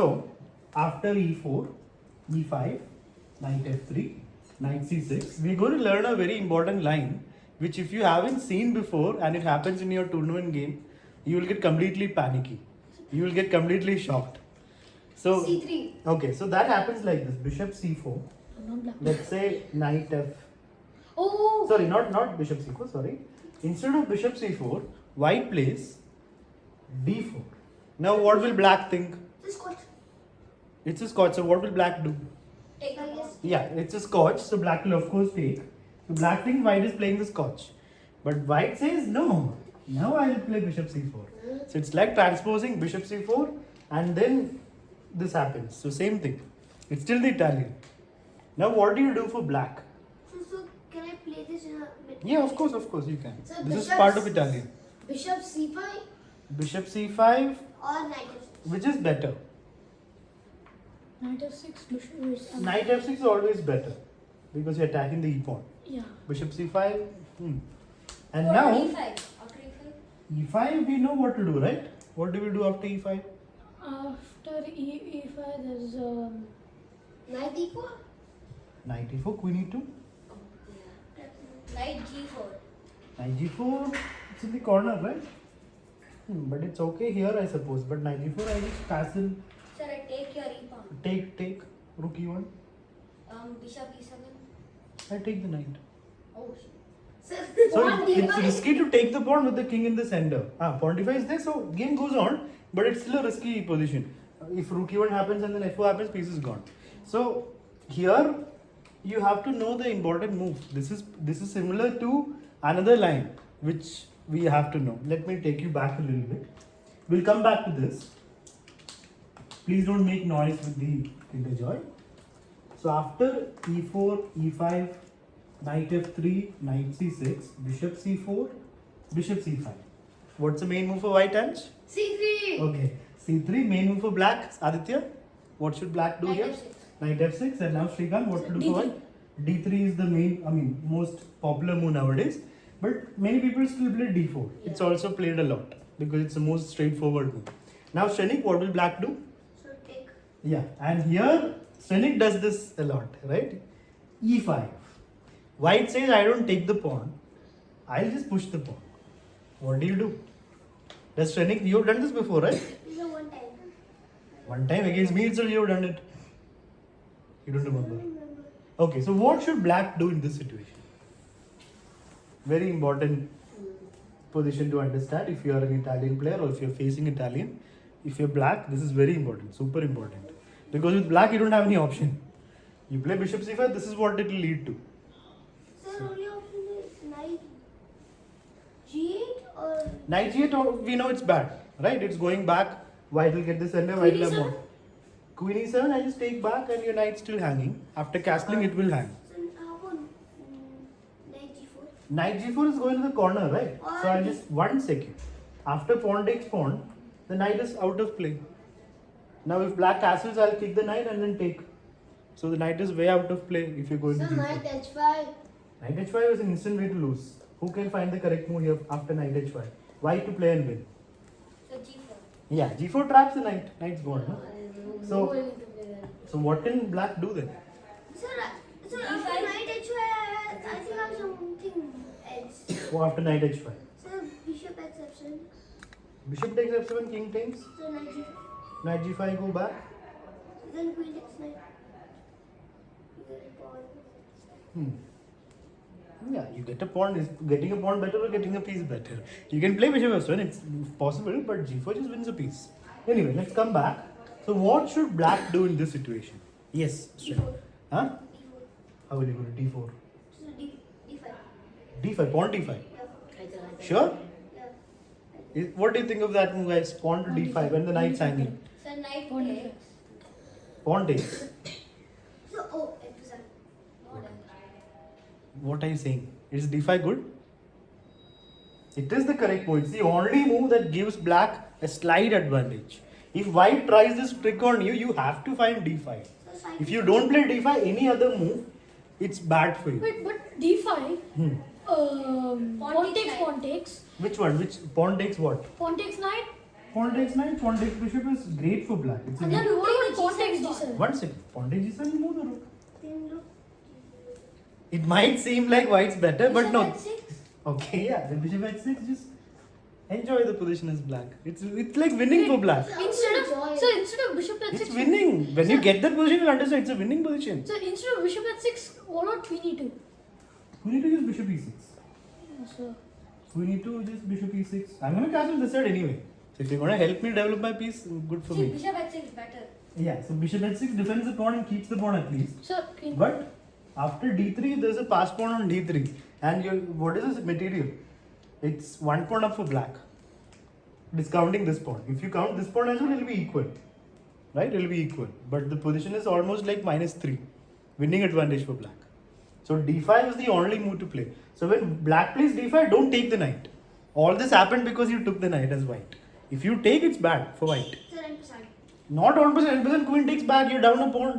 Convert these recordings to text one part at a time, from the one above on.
So, after e4, e5, knight f3, knight c6, we're going to learn a very important line which if you haven't seen before and it happens in your tournament game, you will get completely panicky. You will get completely shocked. So, C3. okay, so that happens like this. Bishop c4. Let's say knight f. Oh. Sorry, not bishop c4, sorry. Instead of bishop c4, white plays d4. Now what will black think? This Scotch. It's a Scotch, so what will black do? Take I guess. Yeah, it's a Scotch, so black will of course take. So black thinks white is playing the Scotch. But white says no, now I will play bishop c4. So it's like transposing bishop c4 and then this happens. So same thing. It's still the Italian. Now what do you do for black? So can I play this in a bit? Yeah, of course you can. So This is part of Italian. Bishop C5 Bishop c5, or knight F6? which is better? Knight f6, bishop is Knight f6 is always better because you're attacking the e pawn. yeah. Bishop c5. And Or now E5. After E5? e5 we know what to do, right? What do we do after e5? After e5 there's Knight D4? Knight e4, queen e2. Knight G4. Knight g4, it's in the corner, right? But it's okay here, I suppose. But knight g4, I just castle, Sir, I take your E pawn. take, rook e1. Bishop E7. I take the knight. Oh shit. Sir, So pawn it's D5. risky to take the pawn with the king in the center. Pawn d5 is there, so game goes on, but it's still a risky position. If rook e1 happens and then f4 happens, piece is gone. So here you have to know the important move. This is similar to another line which we have to know. Let me take you back a little bit. We'll come back to this. Please don't make noise with the Kinder Joy. So after e4, e5, knight f3, knight c6, bishop c4, bishop c5. What's the main move for white hands? C3. Okay, c3, main move for black. Aditya, what should black do Knight here? F6. Knight f6, and now Srikanth, what to do for white? D3 is the main, most popular move nowadays. But many people still play d4. Yeah. It's also played a lot because it's the most straightforward move. Now Shrenik, what will black do? So take. Yeah, and here Shrenik does this a lot, right? e5. White says, I don't take the pawn. I'll just push the pawn. What do you do? Does Shrenik, you've done this before, right? This is one time. One time against me itself you've done it. You don't I remember. don't remember. Okay, so what should black do in this situation? Very important position to understand if you are an Italian player or if you're facing Italian. If you're black, this is very important, super important. Because with black, you don't have any option. You play bishop c5, this is what it will lead to. Sir, only option is knight G8 or Knight g8, we know it's bad, right? It's going back, white will get the center, white will have more. Queen e7, I just take back and your knight's still hanging. After castling, it will hang. so how about knight G4? Knight g4 is going to the corner, right? So I'll just 1 second. After pawn takes pawn, the knight is out of play. Now if black castles, I'll kick the knight and then take. So the knight is way out of play if you're going So to knight g4. H5. Knight h5 is an instant way to lose. Who can find the correct move here after knight h5? White to play and win. So G4. Yeah, g4 traps the knight. Knight's gone, no? So- No need to play that. So what can black do then? Sir, after knight H5, I think I have something else. Go after knight h5. Sir, bishop X7. Bishop takes f7, king takes. So knight G5. Knight g5, go back. Then queen takes knight. You get a pawn. Yeah, you get a pawn. Is getting a pawn better or getting a piece better? You can play bishop f7, it's possible, but g4 just wins a piece. Anyway, let's come back. So what should black do in this situation? Yes, Shrey. D4. Huh? D4. How will you go to d4? So D5. d5, pawn d5. Yeah. Sure? Yeah. What do you think of that move, guys? Pawn to d5 and the knight's hanging. So knight Pawn takes. Pawn takes. So, oh, F7. Not done. What are you saying? Is d5 good? It is the correct move. It's the only move that gives black a slight advantage. If white tries this trick on you, you have to find d5. So side. If you don't play d5, any other move, it's bad for you. Wait, but d5. Pawn Pawn takes takes knight. pawn takes. Which one? Which pawn takes what? Pawn takes knight. Pawn takes knight, pawn takes bishop is great for black. It's a And then good. what about pawn takes d7? One second. Pawn takes g7, you move the rook. Then look. It might seem like white's better, but Bishop no. at 6. Okay, yeah. The bishop at 6, just enjoy the position as black. It's like winning for black. Instead of bishop at It's 6. winning. When you get that position, you'll understand it's a winning position. So instead of bishop at 6, what about queen e2? We need to use bishop e6. So We need to just bishop e6. I'm going to castle this side anyway. So if you're going to help me develop my piece, good for me. Bishop at 6 better. Yeah, so bishop h6 defends the pawn and keeps the pawn at least. so queen. But after d3, there's a pass pawn on d3. And what is this material? It's one pawn up for black. Discounting this pawn. If you count this pawn as well, it'll be equal. Right? It'll be equal. But the position is almost like -3. Winning advantage for black. So d5 is the only move to play. So when black plays d5, don't take the knight. All this happened because you took the knight as white. If you take, it's bad for white. 7%. Not 1%, queen takes back, you're down a pawn.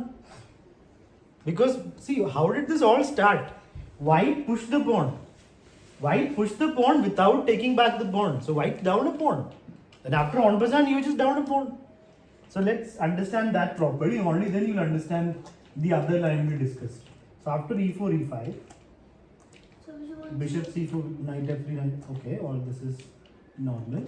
Because, see, how did this all start? White pushed the pawn. White pushed the pawn without taking back the pawn. So white down a pawn. Then after 1%, you just down a pawn. So let's understand that properly. Only then you'll understand the other line we discussed. So after e4, e5, So which one? bishop c4, knight f3, knight. Okay, all this is normal.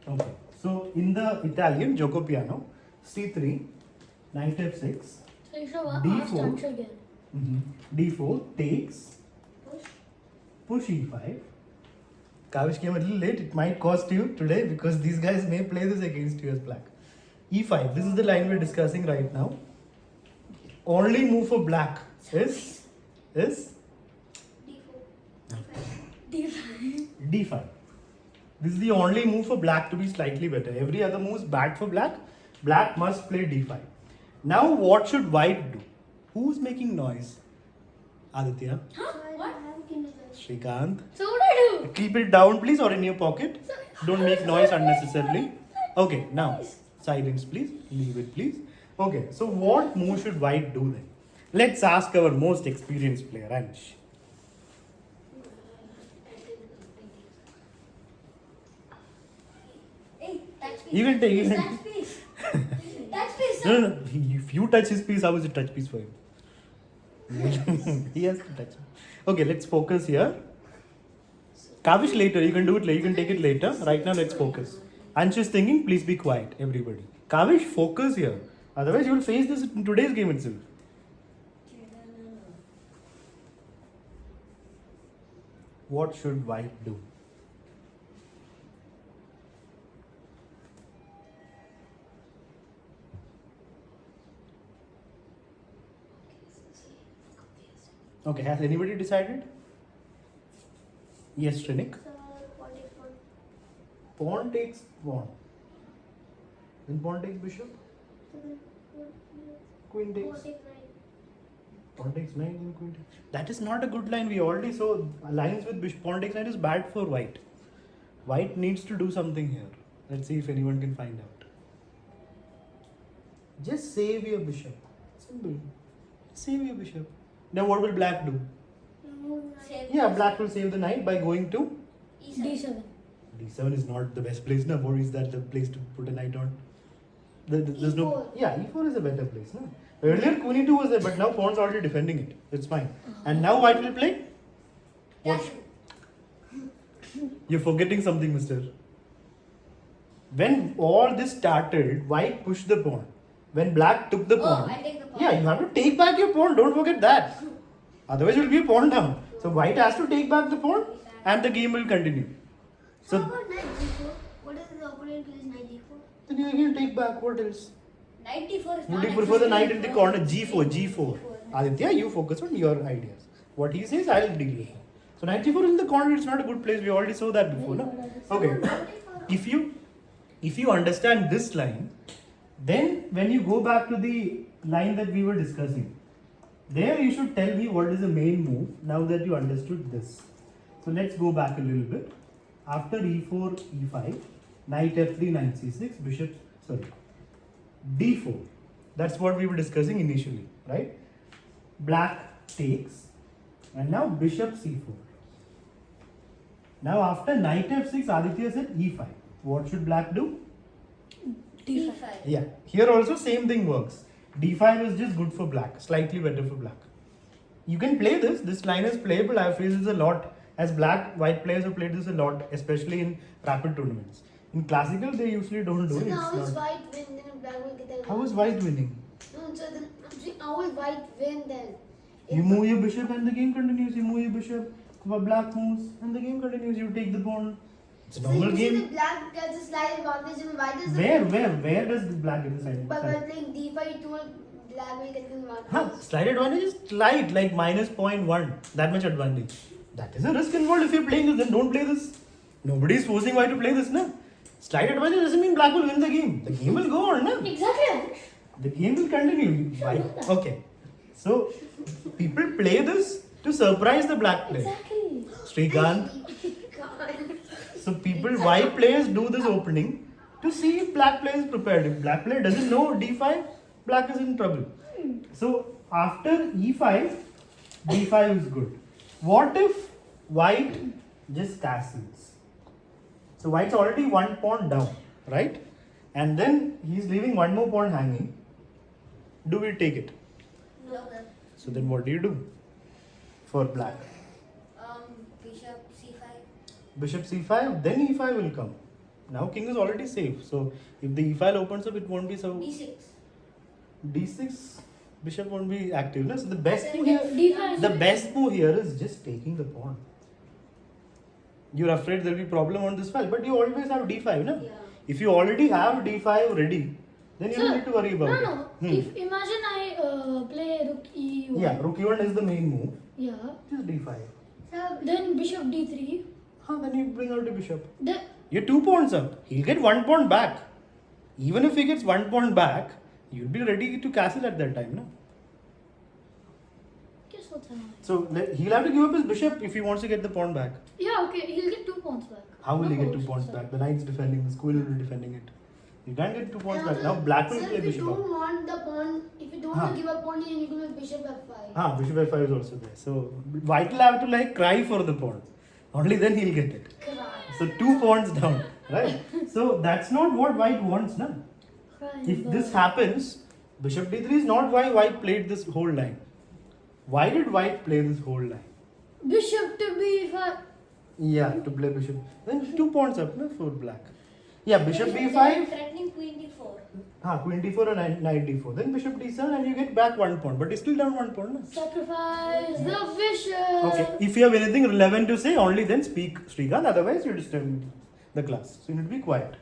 Okay, so in the Italian Gioco Piano, c3, knight f6, So you should have D4. asked answer again. d4 takes, Push. push e5. Kavish came a little late. It might cost you today because these guys may play this against you as black. e5. This is the line we're discussing right now. Only move for black is D4. d5. d5. This is the only move for black to be slightly better. Every other move is bad for black. Black must play d5. Now what should white do? Who's making noise? Aditya? So I don't have king to the Shrikant? So what do I do? Keep it down please or in your pocket. Don't make noise unnecessarily. Okay, now silence please. Leave it please. Okay, so what move should white do then? Let's ask our most experienced player, Anish. Hey, touch piece. You can take it. Touch piece. Touch piece. No. If you touch his piece, how is it touch piece for him? He has to touch it. Okay, let's focus here. Kavish later, you can do it later, you can take it later. Right now, let's focus. Ansh is thinking, please be quiet, everybody. Kavish, focus here. Otherwise, you will face this in today's game itself. What should white do? Okay, has anybody decided? Yes, Trinik. So pawn takes pawn. Pawn takes pawn. Then pawn takes bishop. So then Queen pawn takes. takes knight. Pawn takes knight, then queen takes. That is not a good line. We already saw lines with bishop. Pawn takes knight is bad for white. White needs to do something here. Let's see if anyone can find out. Just save your bishop. Simple. Save your bishop. Now what will black do? Remove knight. Save Yeah, black will save the knight by going to E7. d7. d7 is not the best place now. Or is that the place to put a knight on? There's no. E4. Yeah, e4 is a better place. No? Earlier queen e2 was there, but now pawn's already defending it. It's fine. And now white will play? What? You're forgetting something, mister. When all this started, white pushed the pawn. When black took the pawn. I take the pawn. Yeah, you have to take back your pawn. Don't forget that. Otherwise, you'll be a pawn down. So white has to take back the pawn, and the game will continue. So So how about knight g4? What is the opponent plays knight g4? then you again take back. What else? Knight d4 is Would not you prefer the knight in the corner? G4. G4. Aditya, you focus on your ideas. What he says, I'll deal with it. So knight G4 is in the corner. It's not a good place. We already saw that before, no? Okay. If you understand this line, then when you go back to the line that we were discussing, there you should tell me what is the main move now that you understood this. So let's go back a little bit. After e4, e5, knight f3, knight c6, bishop, sorry, d4. That's what we were discussing initially, right? Black takes, and now bishop c4. Now after knight f6, Aditya said e5. What should black do? D5. Yeah, here also same thing works. d5 is just good for black, slightly better for black. You can play this. This line is playable. I have faced this a lot. As white players have played this a lot, especially in rapid tournaments. In classical, they usually don't do So it. now It's is not- white win, then black will get the. How is white winning? No, so then I'm saying how will white win then? You move your bishop and the game continues. You move your biship, black moves, and the game continues. You take the pawn. It's a So normal you see game. the black gets a slight advantage and white is. Where does the black get the side? But by playing d5, you told black will get the advantage. Huh, slight advantage is slight, like minus 0.1. That much advantage. That is a risk involved if you're playing this. Then don't play this. Nobody is forcing white to play this, na? Slight advantage doesn't mean black will win the game. The game will go on, na? Exactly. The game will continue. White. Okay. So people play this to surprise the black player. Exactly. Srikanth. So people, white players do this opening to see if black player is prepared. If black player doesn't know d5, black is in trouble. So after e5, d5 is good. What if white just castles? So white's already one pawn down, right? And then he's leaving one more pawn hanging. Do we take it? No. So then what do you do for black? Bishop c5. Bishop c5, then e5 will come. Now king is already safe. So if the e file opens up, it won't be so. d6. d6, bishop won't be active. No? So the best move D5. the best move here is just taking the pawn. You're afraid there'll be problem on this file, but you always have d5, no? Yeah. If you already have d5 ready, then you Sir, don't need to worry about No. it. If imagine I play rook e1. Yeah, rook e1 is the main move. Yeah. Just d5. So Then bishop d3. Then you bring out the bishop. Then You're 2 pawns up. He'll get 1 pawn back. Even if he gets 1 pawn back, you'll be ready to castle at that time, no? guess what's happening? So he'll have to give up his bishop if he wants to get the pawn back. Yeah. Okay. He'll get 2 pawns back. How will he No get 2 option, pawns sir. back? The knight's defending, the squirrel will be defending it. You can't get 2 pawns And back. also, Now black will sir, play if you bishop don't up. want the pawn, if you don't want to give a pawn, then you can make bishop f5. Bishop f5 is also there. So white will have to like cry for the pawn. Only then he'll get it. So 2 pawns down, right? So that's not what white wants, na? Right, If but- this happens, bishop d3 is not why white played this whole line. Why did white play this whole line? Bishop to b5. Yeah, to play bishop. Then 2 pawns up, no, for black. Yeah, bishop b5. Threatening queen d4. Queen d4 and knight d4. Then bishop d7 and you get back 1 pawn. But it's still down 1 pawn, na? Sacrifice the bishop. Okay, if you have anything relevant to say, only then speak, Srikanth. Otherwise, you disturb the class. So you need to be quiet.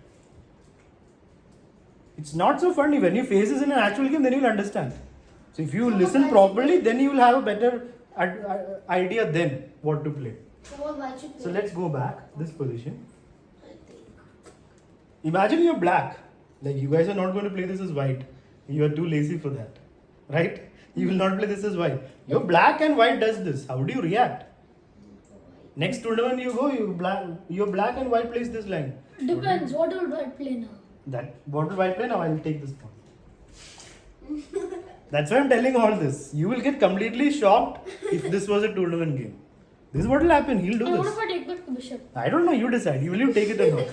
It's not so funny. When you face this in an actual game, then you'll understand. So if you listen properly, then you will have a better idea then what to play. So what white should play? So let's go back this position. Imagine you're black. Like you guys are not going to play this as white. You are too lazy for that, right? You will not play this as white. You're black and white does this. How do you react? Next tournament you go, you're black and white plays this line. Depends. What will white play now? That what will white play now? I will take this pawn. That's why I'm telling all this. You will get completely shocked if this was a tournament game. This is what will happen. He'll do And what this. if I take back the bishop? I don't know. You decide. Will you take it or not?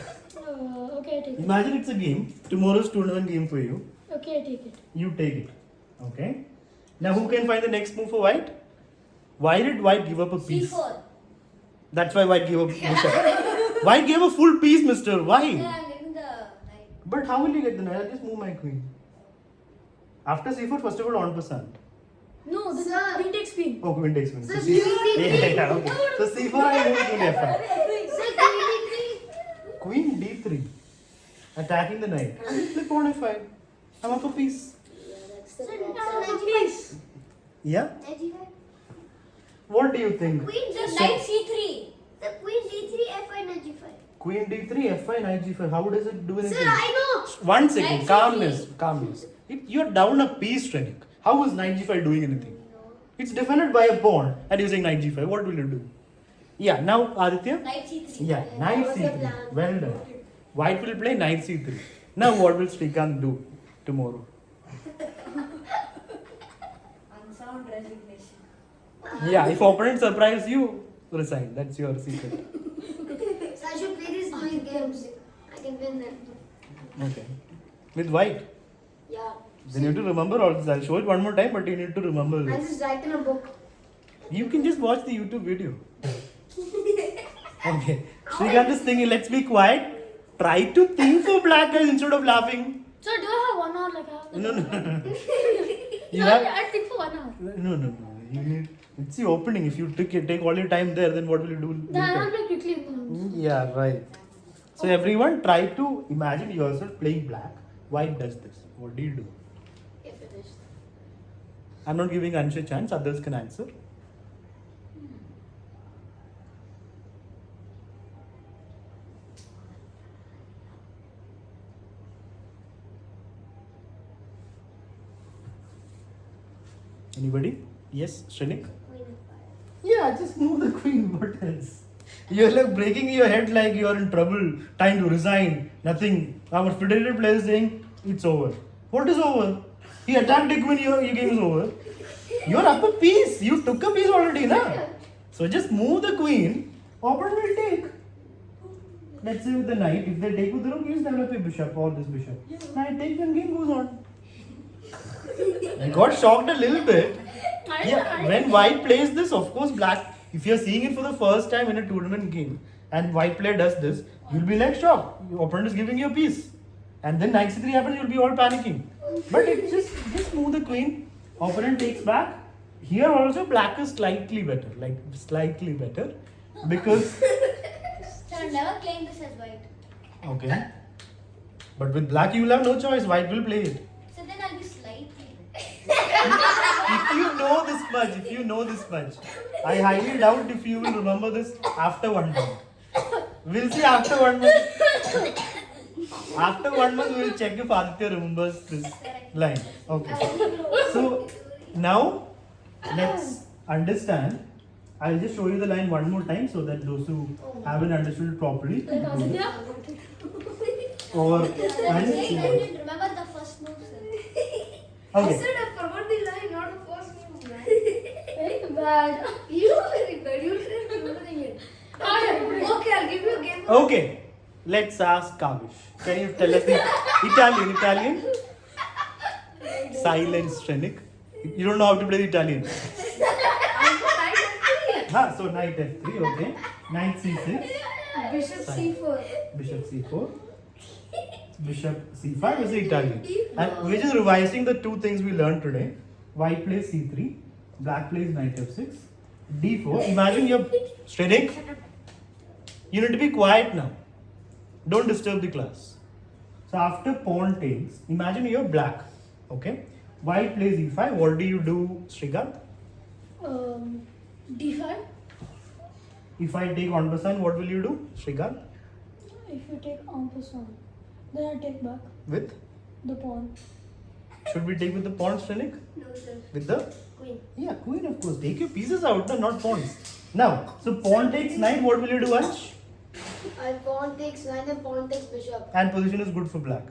Okay, I take it. Imagine it's a game. Tomorrow's tournament game for you. Okay, I take it. You take it. Okay. Now who can find the next move for white? Why did white give up a piece? c4. That's why white gave up bishop. White gave a full piece, mister. Why? I'm getting the knight. But how will you get the knight? I'll just move my queen. After c4, first of all, on percent. No, this Sir. queen takes queen. Oh, queen takes queen. Sir, So queen yeah, okay. So c4, I move queen f5. So queen d3. Queen d3. Attacking the knight. Play pawn f5. I'm up a piece. So knight g5. Yeah? Knight g5. What do you think? Queen So- knight c3. The queen d3 f5 knight g5. Queen d3, f5, knight g5. How does it do anything? Sir, I know. 1 second. Knight Calmness. c3. Calmness. You're down a piece, Trenik. How is knight g5 doing anything? It's defended by a pawn and using knight g5. What will you do? Yeah, now Aditya? Knight c3. Yeah, knight That was the c3. plan. Well done. White will play knight c3. Now what will Srikanth do tomorrow? Unsound resignation. Yeah, if opponent surprise you, resign. That's your secret. So I should play these big games. I can win them. Okay. With white. Yeah. Then you have to remember all this. I'll show it one more time, but you need to remember I'll this. just write in a book. You can just watch the YouTube video. Okay. Shrikant is thinking, let's be quiet. Try to think for black guys instead of laughing. So do I have 1 hour like I No. You No, have. I think for 1 hour. No. You need. It's the opening. If you take all your time there, then what will you do? Then I'll later? play quickly. Yeah, right. So everyone try to imagine yourself playing black. White does this. What do you do? Okay, finished. I'm not giving Anshu a chance. Others can answer. Anybody? Yes, Shrenik? Queen of fire. Yeah, just move the queen. What else? You're like breaking your head like you're in trouble, time to resign, nothing. Our federated player is saying it's over. What is over? He attacked the queen, your game is over. You're up a piece. You took a piece already, na? So just move the queen, opponent will take. Let's say with the knight, if they take with the rook, you just develop a bishop or this bishop. Knight takes and game goes on. I got shocked a little bit. Yeah, when white plays this, of course, black. If you're seeing it for the first time in a tournament game and white player does this, you'll be like shocked. Your opponent is giving you a piece. And then knight c3 happens, you'll be all panicking. But it just move the queen, opponent takes back. Here also black is slightly better, like slightly better. Because, So I'm never playing this as white. okay. But with black you will have no choice, white will play it. So then I'll be slightly. If you know this much, I highly doubt if you will remember this after 1 month. We'll see after 1 month. After 1 month, we will check if Aditya remembers this line. Okay. So now let's understand. I'll just show you the line one more time so that those who haven't understood it properly. Like Aditya? Or I didn't remember the first move, sir. okay. I forgot the line, not the first move, man. Very bad. You very bad. You didn't remembering it. Okay, I'll give you a game. Okay. Let's ask Kavish. Can you tell us the Italian? Silence, Shrenik. You don't know how to play the Italian. So knight f3, okay. Knight c6. Bishop c4. Bishop c4. Bishop c5 is the Italian. And we're just revising the two things we learned today. White plays c3. Black plays knight f6. d4. Imagine you're Shrenik. You need to be quiet now. Don't disturb the class. So after pawn takes, imagine you're black. Okay. White plays e5. What do you do, Shrikant? D5. If I take en passant, what will you do, Shrikant? If you take en passant, then I take back With? the pawn. Should we take with the pawns, Shrenik? No, sir. With the? Queen. Yeah, queen of course. Take your pieces out, no, not pawns. Now, so pawn takes knight, what will you do, Ansh? Pawn takes knight and pawn takes bishop. And position is good for black.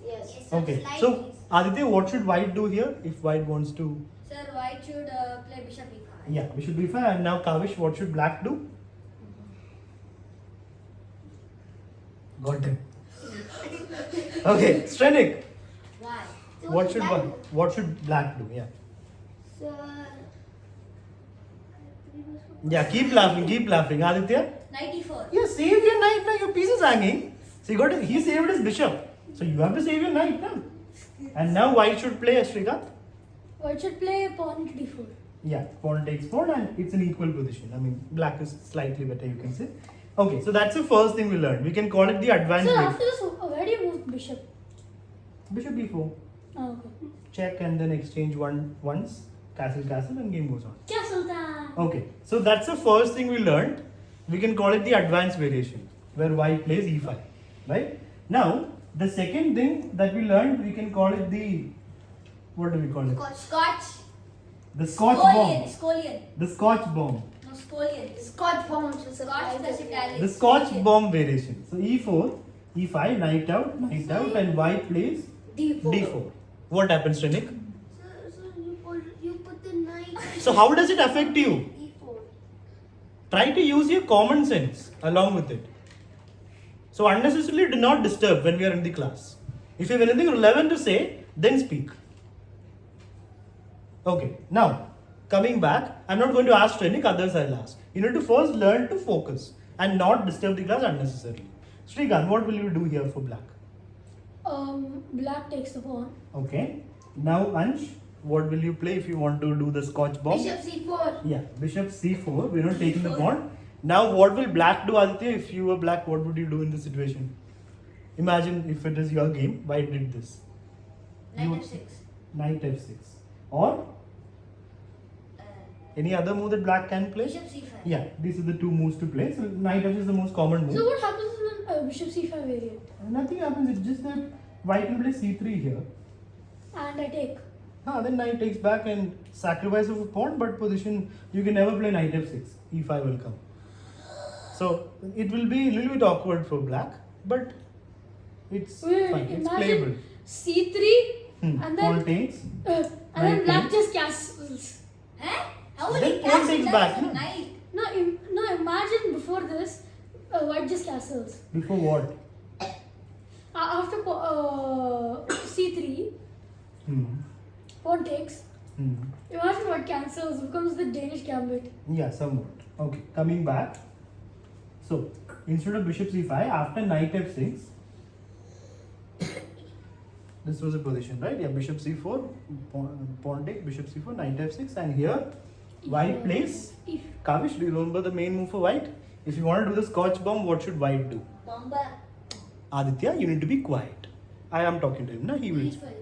Yes. Okay. So, Aditya, what should white do here if white wants to? Sir, white should play bishop e5. Yeah, we should be fine. And now, Kavish, what should black do? Got him. Okay, Shrenik, Why? what should black do? Yeah. Sir. Yeah, keep laughing. Aditya? Knight e4. Yeah, save your knight now. Your piece is hanging. So he saved his bishop. So you have to save your knight now. And now white should play Shrikant. White should play pawn to d4. Yeah, pawn takes pawn and it's an equal position. I mean, black is slightly better, you can say. Okay, so that's the first thing we learned. We can call it the advanced So way. after this, where do you move bishop? Bishop b4. Oh, okay. Check and then exchange once. Castle and game goes on. Castle time. Okay, so that's the first thing we learned. We can call it the advanced variation, where white plays e5, right? Now, the second thing that we learned, we can call it the, what do we call it? Scotch. The Scotch bomb. Scolian. The Scotch bomb. No, Scolian. Scotch bomb. Scotch plus Italian. The Scotch bomb variation. So e4, e5, knight out, and white plays D4. d4. What happens, Shrenik? So you put the knight. So how does it affect you? E4. try to use your common sense along with it. So unnecessarily do not disturb when we are in the class. If you have anything relevant to say, then speak. Okay, now coming back, I'm not going to ask Shrenik, others I'll ask. You need to first learn to focus and not disturb the class unnecessarily. Srikanth, what will you do here for black? Black takes the pawn. Okay. Now Ansh, what will you play if you want to do the Scotch bomb? Bishop c4. Yeah, Bishop c4. We're not taking the pawn. Now what will black do, Aditya? If you were black, what would you do in this situation? Imagine if it is your game, white did this. Knight f6. Knight f6. Or any other move that black can play? Bishop c5. Yeah, these are the two moves to play. So knight f is the most common move. So what happens in bishop c5 variant? Nothing happens. It's just that white will play c3 here. And I take. Then knight takes back and sacrifice of a pawn, but position you can never play knight f6. e5 will come. So it will be a little bit awkward for black, but it's Wait, fine. It's imagine playable. c3 and Pawn then takes. and then black just castles. Huh? How will Then he pawn cast takes it back, as a no? knight? No, imagine before this, white just castles. Before what? After c3, Hmm. pawn takes. Hmm. Imagine what cancels, becomes the Danish gambit. Yeah, somewhat. Okay, coming back. So, instead of bishop c5, after knight f6, this was a position, right? Yeah, bishop c4, pawn take, bishop c4, knight f6, and here, white plays. If Kavish, do you remember the main move for white? If you want to do the Scotch bomb, what should white do? Bomba. Aditya, you need to be quiet. I am talking to him, no? He will. e5.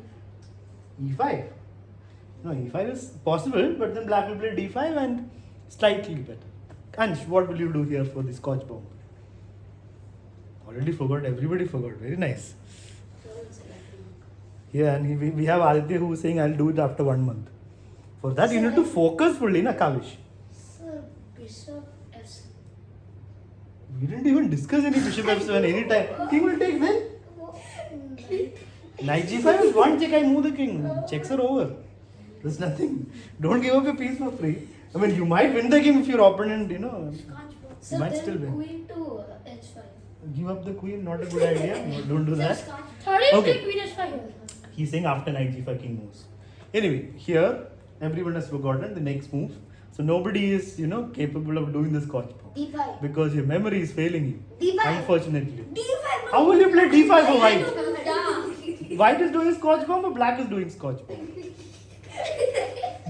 e5. No, e5 is possible, but then black will play d5 and slightly better. Ansh, what will you do here for the Scotch bomb? Already forgot, everybody forgot. Very nice. Yeah, and we have Aditya who is saying, I'll do it after 1 month. For that, you need to focus fully, na Kavish. Sir, bishop f7. We didn't even discuss any bishop f7 any time. King will take then. Knight g5 is one check, I move the king. Checks are over. There's nothing. Don't give up a piece for free. I mean, you might win the game if your opponent, So might then still win. queen to h5. Give up the queen, not a good idea. No, don't do Sir, that. Scotch. how do you Okay. take queen h5 here? He's saying after knight g5 king moves. Anyway, here everyone has forgotten the next move. So nobody is, capable of doing this Scotch bomb d5. because your memory is failing you. D5. Unfortunately. d5. How will you play d5 for white? Yeah. White is doing Scotch bomb or black is doing Scotch bomb?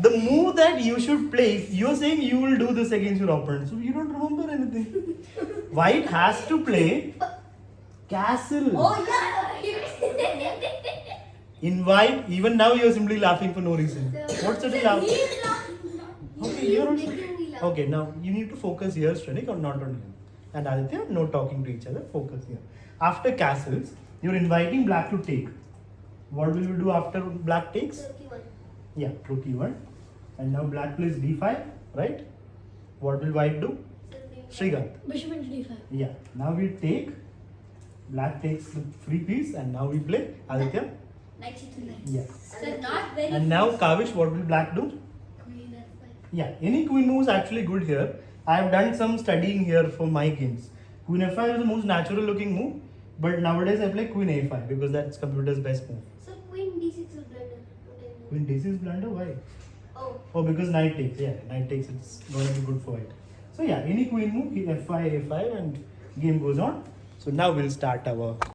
The move that you should play, you're saying you will do this against your opponent. So you don't remember anything. White has to play castle. Oh yeah. In white, even now you're simply laughing for no reason. What's the laugh? Okay, you're also. Okay, now you need to focus here, Shrenik, or not on him. And Aditya, no talking to each other. Focus here. After castles, you're inviting black to take. What will you do after black takes? Yeah, rook e1. And now black plays d5, right? What will white do? Srikanth. Bishop into d5. Yeah. Now we take. Black takes the free piece, and now we play Aditya. Knight c3. Yeah. So not very. And now Kavish, what will black do? Queen f5. Yeah, any queen move is actually good here. I have done some studying here for my games. Queen f5 is the most natural looking move, but nowadays I play queen a5 because that's computer's best move. So queen d6 is better. Queen d6 is blunder, why? Oh. Because knight takes. Yeah, knight takes, it's going to be good for white. So yeah, any queen move, f5, a5 and game goes on. So now we'll start our